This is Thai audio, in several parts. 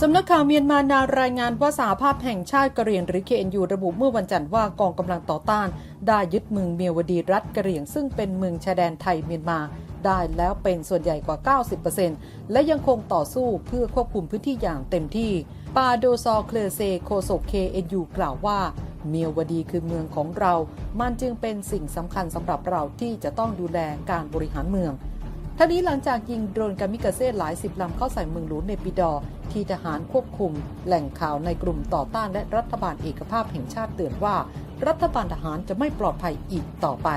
สำนักข่าวเมียนมานารายงานว่าสหภาพแห่งชาติกะเหรี่ยงหรือ KNU ระบุเมื่อวันจันทร์ว่ากองกำลังต่อต้านได้ยึดเมืองเมียวดีรัฐกะเหรี่ยงซึ่งเป็นเมืองชายแดนไทยเมียนมาได้แล้วเป็นส่วนใหญ่กว่า 90% และยังคงต่อสู้เพื่อควบคุมพื้นที่อย่างเต็มที่ปาโดซอเคลเซโคโซก KNU กล่าวว่าเมียวดีคือเมืองของเรามันจึงเป็นสิ่งสำคัญสำหรับเราที่จะต้องดูแลการบริหารเมืองทั้งนี้หลังจากยิงโดรนกามิกาเซ่หลายสิบลำเข้าใส่เมืองหลวงเนปิดอร์ที่ทหารควบคุมแหล่งข่าวในกลุ่มต่อต้านและรัฐบาลเอกภาพแห่งชาติเตือนว่ารัฐบาลทหารจะไม่ปลอดภัยอีกต่อไป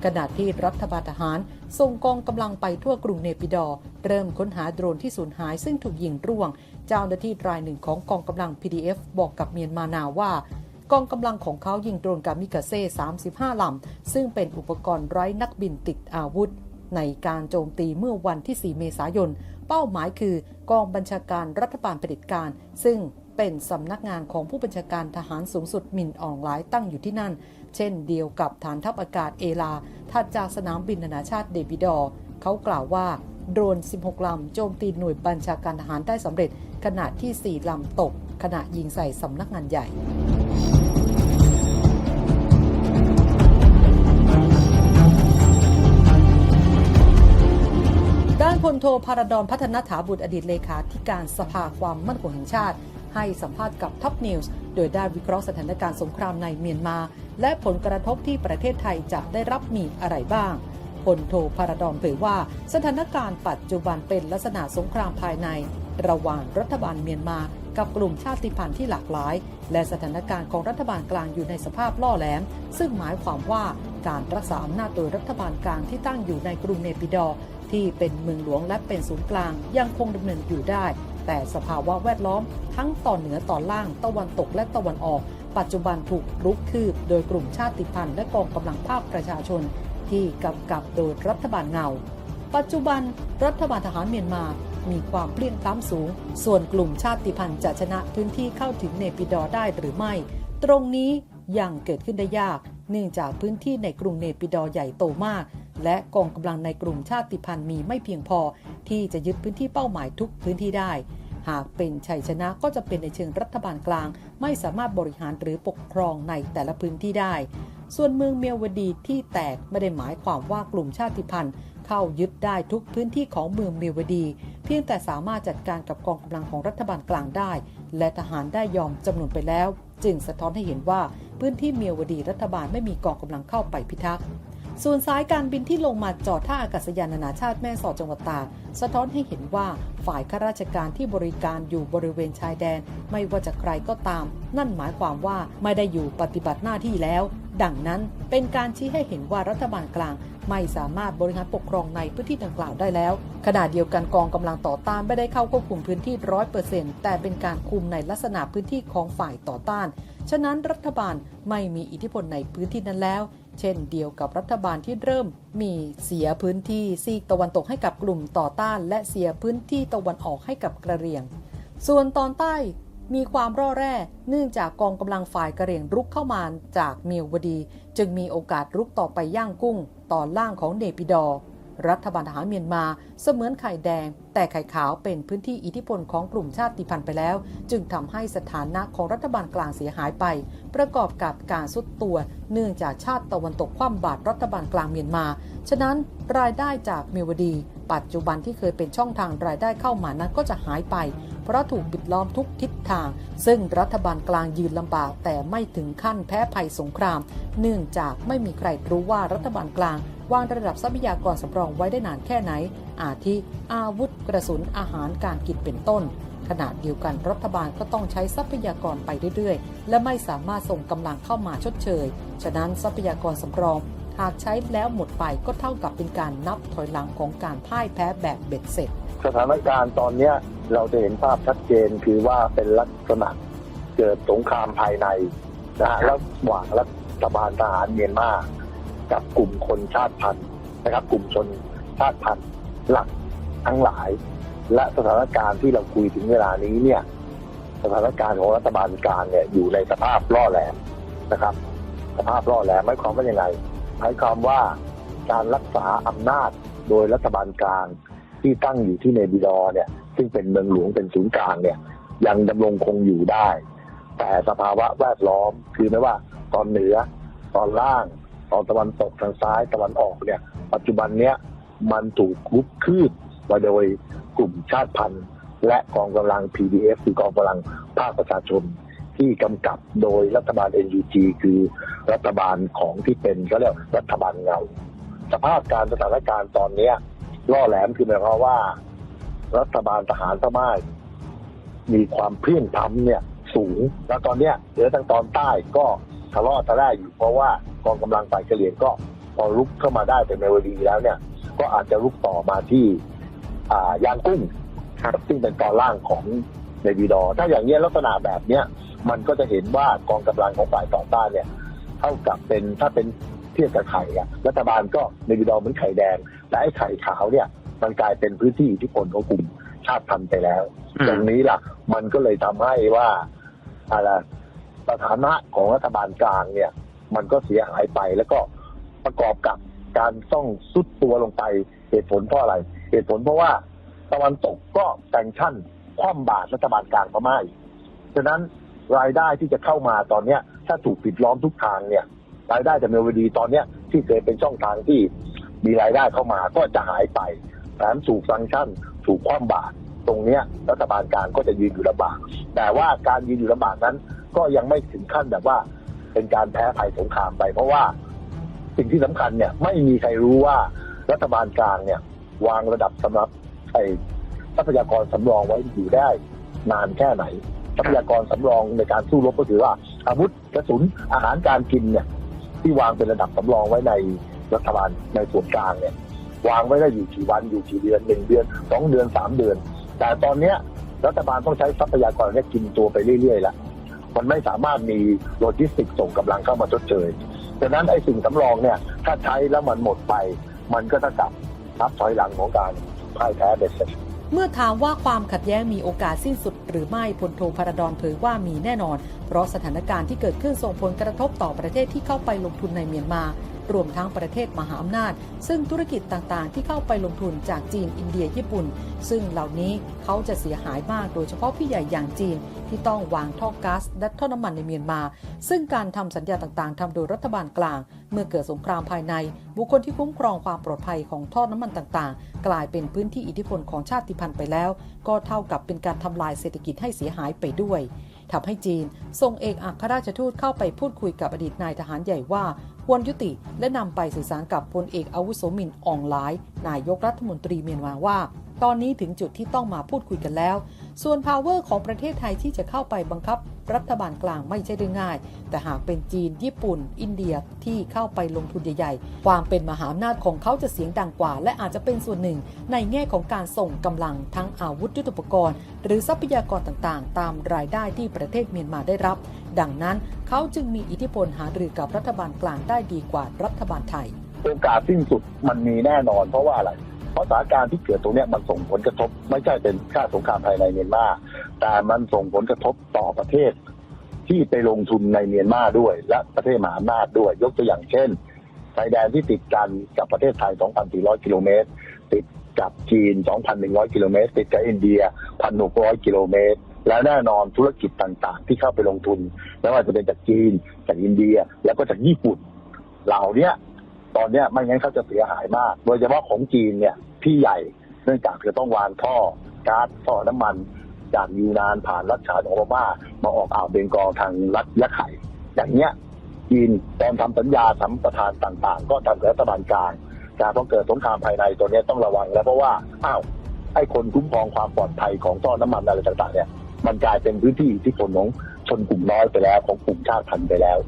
ขณะที่รัฐบาลทหารส่งกองกำลังไปทั่วกรุงเนปิดอร์เริ่มค้นหาโดรนที่สูญหายซึ่งถูกยิงร่วงเจ้าหน้าที่รายหนึ่งของกองกำลัง PDF บอกกับเมียนมานาว่ากองกำลังของเขายิงโดรนกามิกาเซ่35 ลำซึ่งเป็นอุปกรณ์ไร้นักบินติดอาวุธในการโจมตีเมื่อวันที่ 4 เมษายนเป้าหมายคือกองบัญชาการรัฐบาลเผด็จการซึ่งเป็นสำนักงานของผู้บัญชาการทหารสูงสุดมินอองหลายตั้งอยู่ที่นั่นเช่นเดียวกับฐานทัพอากาศเอลาถัดจากสนามบินนานาชาติเดบิดอร์เขากล่าวว่าโดรน 16 ลำโจมตีหน่วยบัญชาการทหารได้สำเร็จขณะที่ 4 ลำตกขณะยิงใส่สำนักงานใหญ่ด้านพลโทพาราดอนพัฒนถาบุตรอดีตเลขาธิการสภาความมั่นคงแห่งชาติให้สัมภาษณ์กับท็อปนิวส์โดยได้วิเคราะห์สถานการณ์สงครามในเมียนมาและผลกระทบที่ประเทศไทยจะได้รับมีอะไรบ้างพลโทพาราดอนเผยว่าสถานการณ์ปัจจุบันเป็นลักษณะสงครามภายในระหว่างรัฐบาลเมียนมากับกลุ่มชาติพันธุ์ที่หลากหลายและสถานการณ์ของรัฐบาลกลางอยู่ในสภาพล่อแหลมซึ่งหมายความว่าการรักษาอำนาจโดยรัฐบาลกลางที่ตั้งอยู่ในกรุงเนปิดอร์ที่เป็นเมืองหลวงและเป็นศูนย์กลางยังคงดำเนินอยู่ได้แต่สภาวะแวดล้อมทั้งตอนเหนือตอนล่างตะวันตกและตะวันออกปัจจุบันถูกรุกคืบโดยกลุ่มชาติพันธุ์และกองกำลังภาคประชาชนที่กำกับโดยรัฐบาลเงาปัจจุบันรัฐบาลทหารเมียนมามีความเปรี้ยงพล้ำสูงส่วนกลุ่มชาติพันธุ์จะชนะพื้นที่เข้าถึงเนปิดอร์ได้หรือไม่ตรงนี้ยังเกิดขึ้นได้ยากเนื่องจากพื้นที่ในกรุงเนปิดอร์ใหญ่โตมากและกองกำลังในกลุ่มชาติพันธุ์มีไม่เพียงพอที่จะยึดพื้นที่เป้าหมายทุกพื้นที่ได้หากเป็นชัยชนะก็จะเป็นในเชิงรัฐบาลกลางไม่สามารถบริหารหรือปกครองในแต่ละพื้นที่ได้ส่วนเมืองเมียวดีที่แตกไม่ได้หมายความว่ากลุ่มชาติพันธุ์เข้ายึดได้ทุกพื้นที่ของเมืองเมียวดีเพียงแต่สามารถจัดการกับกองกำลังของรัฐบาลกลางได้และทหารได้ยอมจำนวนไปแล้วจึงสะท้อนให้เห็นว่าพื้นที่เมียวดีรัฐบาลไม่มีกองกำลังเข้าไปพิทักษ์ส่วนสายการบินที่ลงมาจอดท่าอากาศยานนานาชาติแม่สอดจังหวัดตากสะท้อนให้เห็นว่าฝ่ายข้าราชการที่บริการอยู่บริเวณชายแดนไม่ว่าจะใครก็ตามนั่นหมายความว่าไม่ได้อยู่ปฏิบัติหน้าที่แล้วดังนั้นเป็นการชี้ให้เห็นว่ารัฐบาลกลางไม่สามารถบริหารปกครองในพื้นที่ดังกล่าวได้แล้วขณะเดียวกันกองกำลังต่อต้านไม่ได้เข้าควบคุมพื้นที่ 100% แต่เป็นการคุมในลักษณะพื้นที่ของฝ่ายต่อต้านฉะนั้นรัฐบาลไม่มีอิทธิพลในพื้นที่นั้นแล้วเช่นเดียวกับรัฐบาลที่เริ่มมีเสียพื้นที่ซีกตะวันตกให้กับกลุ่มต่อต้านและเสียพื้นที่ตะวันออกให้กับกระเหรี่ยงส่วนตอนใต้มีความร่อแร่เนื่องจากกองกำลังฝ่ายกระเหรี่ยงรุกเข้ามาจากเมียวดีจึงมีโอกาสรุกต่อไปย่างกุ้งตอนล่างของเนปิดอร์รัฐบาลทหารเมียนมาเสมือนไข่แดงแต่ไข่ขาวเป็นพื้นที่อิทธิพลของกลุ่มชาติพันธุ์ไปแล้วจึงทำให้สถานะของรัฐบาลกลางเสียหายไปประกอบกับการทรุดตัวเนื่องจากชาติตะวันตกคว่ำบาตรรัฐบาลกลางเมียนมาฉะนั้นรายได้จากเมียวดีปัจจุบันที่เคยเป็นช่องทางรายได้เข้ามานั้นก็จะหายไปเพราะถูกปิดล้อมทุกทิศทางซึ่งรัฐบาลกลางยืนลำบากแต่ไม่ถึงขั้นแพ้ภัยสงครามเนื่องจากไม่มีใครรู้ว่ารัฐบาลกลางวางระดับทรัพยากรสำรองไว้ได้นานแค่ไหนอาทิอาวุธกระสุนอาหารการกินเป็นต้นขณะเดียวกันรัฐบาลก็ต้องใช้ทรัพยากรไปเรื่อยๆและไม่สามารถส่งกำลังเข้ามาชดเชยฉะนั้นทรัพยากรสำรองหากใช้แล้วหมดไปก็เท่ากับเป็นการนับถอยหลังของการพ่ายแพ้แบบเบ็ดเสร็จสถานการณ์ตอนนี้เราจะเห็นภาพชัดเจนคือว่าเป็นลักษณะเกิดสงครามภายในระหว่างรัฐบาลทหารเมียนมากับกลุ่มคนชาติพันธุ์นะครับกลุ่มชนชาติพันธุ์หลักทั้งหลายและสถานการณ์ที่เราคุยถึงเวลานี้เนี่ยสถานการณ์ของรัฐบาลกลางเนี่ยอยู่ในสภาพล่อแหลมนะครับสภาพล่อแหลมหมายความว่ายังไงหมายความว่าการรักษาอำนาจโดยรัฐบาลกลางที่ตั้งอยู่ที่เนปิดอร์เนี่ยซึ่งเป็นเมืองหลวงเป็นศูนย์กลางเนี่ย ยังดำรงคงอยู่ได้ แต่สภาวะแวดล้อมคือไม่ว่าตอนเหนือตอนล่างตอนตะวันตกทางซ้ายตะวันออกเนี่ยปัจจุบันเนี้ยมันถูกลุกคืบมาโดยกลุ่มชาติพันธุ์และกองกำลัง PDF คือกองกำลังภาคประชาชนที่กำกับโดยรัฐบาล NUG คือรัฐบาลของที่เป็นเขาเรียกรัฐบาลเงาสภาพการสถานการณ์ตอนเนี้ยล่อแหลมคือหมายความว่ารัฐบาลทหารพม่ามีความเพลียงพล้ำเนี่ยสูงแล้วตอนเนี้ยเหนือทางตอนใต้ก็ทะเลาะทะเลาะอยู่เพราะว่ากองกำลังฝ่ายเฉลี่ยก็พอลุกเข้ามาได้เป็นเมโลดีแล้วเนี่ยก็อาจจะลุกต่อมาที่ยางกุ้งซึ่งเป็นตอนล่างของเนวิดอร์ถ้าอย่างนี้ลักษณะแบบเนี้ยมันก็จะเห็นว่ากองกำลังของฝ่ายต่อต้านเนี่ยเท่ากับเป็นถ้าเป็นเทียบกับไข่อะรัฐบาลก็เนวิดอร์เหมือนไข่แดงแต่ไอ้ไข่ขาวเนี่ยมันกลายเป็นพื้นที่อิทธิพลของกลุ่มชาติพันธุ์ไปแล้วตรงนี้ล่ะมันก็เลยทำให้ว่าสถานะของรัฐบาลกลางเนี่ยมันก็เสียหายไปแล้วก็ประกอบกับการต้องซุดตัวลงไปเหตุผลเพราะอะไรเหตุผลเพราะว่าตะวันตกก็แซงชั่นคว่ำบาตรรัฐบาลกลางพม่าฉะนั้นรายได้ที่จะเข้ามาตอนเนี้ยถ้าถูกปิดล้อมทุกทางเนี่ยรายได้จากเมลวดีตอนเนี้ยที่เคยเป็นช่องทางที่มีรายได้เข้ามาก็จะหายไปแถมถูกแซงชั่นถูกคว่ำบาตรตรงเนี้ยรัฐบาลกลางก็จะยืนอยู่ลำบากแต่ว่าการยืนอยู่ลำบากนั้นก็ยังไม่ถึงขั้นแบบว่าเป็นการแพ้ภัยสงครามไปเพราะว่าสิ่งที่สำคัญเนี่ยไม่มีใครรู้ว่ารัฐบาลกลางเนี่ยวางระดับสำหรับทรัพยากรสำรองไว้อยู่ได้นานแค่ไหนทรัพยากรสำรองในการสู้รบก็คือว่าอาวุธกระสุนอาหารการกินเนี่ยที่วางเป็นระดับสำรองไว้ในรัฐบาลในส่วนกลางเนี่ยวางไว้ได้อยู่กี่วันอยู่กี่เดือน1 เดือน2 เดือน3 เดือนแต่ตอนเนี้ยรัฐบาลต้องใช้ทรัพยากรเนี่ยกินตัวไปเรื่อยๆแล้วมันไม่สามารถมีโลจิสติกส่งกำลังเข้ามาชดเชยดังนั้นไอ้สิ่งสำรองเนี่ยถ้าใช้แล้วมันหมดไปมันก็เท่ากับนับถอยหลังของการพ่ายแพ้เบ็ดเสร็จ เมื่อถามว่าความขัดแย้งมีโอกาสสิ้นสุดหรือไม่พลโทพระดอนเผยว่ามีแน่นอนเพราะสถานการณ์ที่เกิดขึ้นส่งผลกระทบต่อประเทศที่เข้าไปลงทุนในเมียนมารวมทั้งประเทศมหาอำนาจซึ่งธุรกิจต่างๆที่เข้าไปลงทุนจากจีนอินเดียญี่ปุ่นซึ่งเหล่านี้เขาจะเสียหายมากโดยเฉพาะพี่ใหญ่อย่างจีนที่ต้องวางท่อก๊าซและท่อน้ำมันในเมียนมาซึ่งการทำสัญญาต่างๆทำโดยรัฐบาลกลางเมื่อเกิดสงครามภายในบุคคลที่คุ้มครองความปลอดภัยของท่อน้ำมันต่างๆกลายเป็นพื้นที่อิทธิพลของชาติพันธุ์ไปแล้วก็เท่ากับเป็นการทำลายเศรษฐกิจให้เสียหายไปด้วยทำให้จีนส่งเอกอัครราชทูตเข้าไปพูดคุยกับอดีตนายทหารใหญ่ว่าควรยุติและนำไปสื่อสารกับพลเอกอาวุโสมินอองไลน์นายกรัฐมนตรีเมียนมาว่าตอนนี้ถึงจุดที่ต้องมาพูดคุยกันแล้วส่วน power ของประเทศไทยที่จะเข้าไปบังคับรัฐบาลกลางไม่ใช่เรื่องง่ายแต่หากเป็นจีนญี่ปุ่นอินเดียที่เข้าไปลงทุนใหญ่ๆความเป็นมหาอำนาจของเขาจะเสียงดังกว่าและอาจจะเป็นส่วนหนึ่งในแง่ของการส่งกำลังทั้งอาวุธยุทโธปกรณ์หรือทรัพยากรต่างๆตามรายได้ที่ประเทศเมียนมาได้รับดังนั้นเขาจึงมีอิทธิพลหารือกับรัฐบาลกลางได้ดีกว่ารัฐบาลไทยโอกาสสิ้นสุดมันมีแน่นอนเพราะว่าอะไรเพราะสถานการณ์ที่เกิดตรงนี้มันส่งผลกระทบไม่ใช่เป็นแค่สงครามภายในเมียนมาแต่มันส่งผลกระทบต่อประเทศที่ไปลงทุนในเมียนมาด้วยและประเทศมหาอำนาจด้วยยกตัวอย่างเช่นชายแดนที่ติดกันกับประเทศไทย 2,400 กิโลเมตรติดกับจีน 2,100 กิโลเมตรติดกับอินเดีย 1,600 กิโลเมตรและแน่นอนธุรกิจต่างๆที่เข้าไปลงทุนไม่ว่าจะเป็นจากจีนจากอินเดียแล้วก็จากญี่ปุ่นเหล่านี้ตอนนี้ไม่งั้นเขาจะเสียหายมากโดยเฉพาะของจีนเนี่ยพี่ใหญ่เนื่องจากจะต้องวางท่อก๊าซท่อน้ำมันจากยูนานผ่านรัฐชาติของพม่ามาออกอ่าวเบงกอลทางรัฐยะไข่อย่างเนี้ยจีนตอนทำสัญญาสัมปทานต่างๆก็ทำกับรัฐบาลกลางแต่พอเกิดสงครามภายในตัวนี้ต้องระวังแล้วเพราะว่าไอ้คนคุ้มครองความปลอดภัยของท่อน้ำมันอะไรต่างๆเนี่ยมันกลายเป็นพื้นที่ที่คนของชนกลุ่มน้อยไปแล้วของกลุ่มชาติพันธุ์ไปแล้ว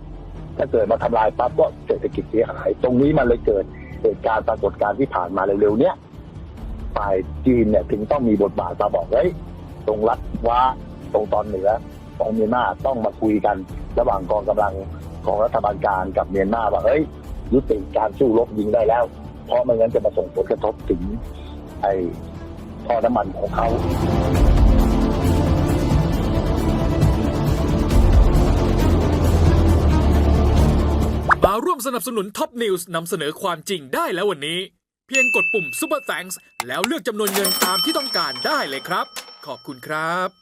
ถ้าเกิดมาทำลายปั๊บก็เศรษฐกิจเสียหายตรงนี้มันเลยเกิดเหตุการณ์ปรากฏการณ์ที่ผ่านมาเร็วๆเนี้ยฝ่ายจีนเนี่ยถึงต้องมีบทบาทมาบอกตรงรัฐว่าตรงตอนเหนือของเมียนมาต้องมาคุยกันระหว่างกองกำลังของรัฐบาลกลางกับเมียนมาว่ายุติการสู้รบยิงได้แล้วเพราะไม่งั้นจะมาส่งผลกระทบถึงไอ้ท่อน้ำมันของเขามาร่วมสนับสนุนท็อปนิวส์นำเสนอความจริงได้แล้ววันนี้เพียงกดปุ่ม Super Thanks แล้วเลือกจำนวนเงินตามที่ต้องการได้เลยครับขอบคุณครับ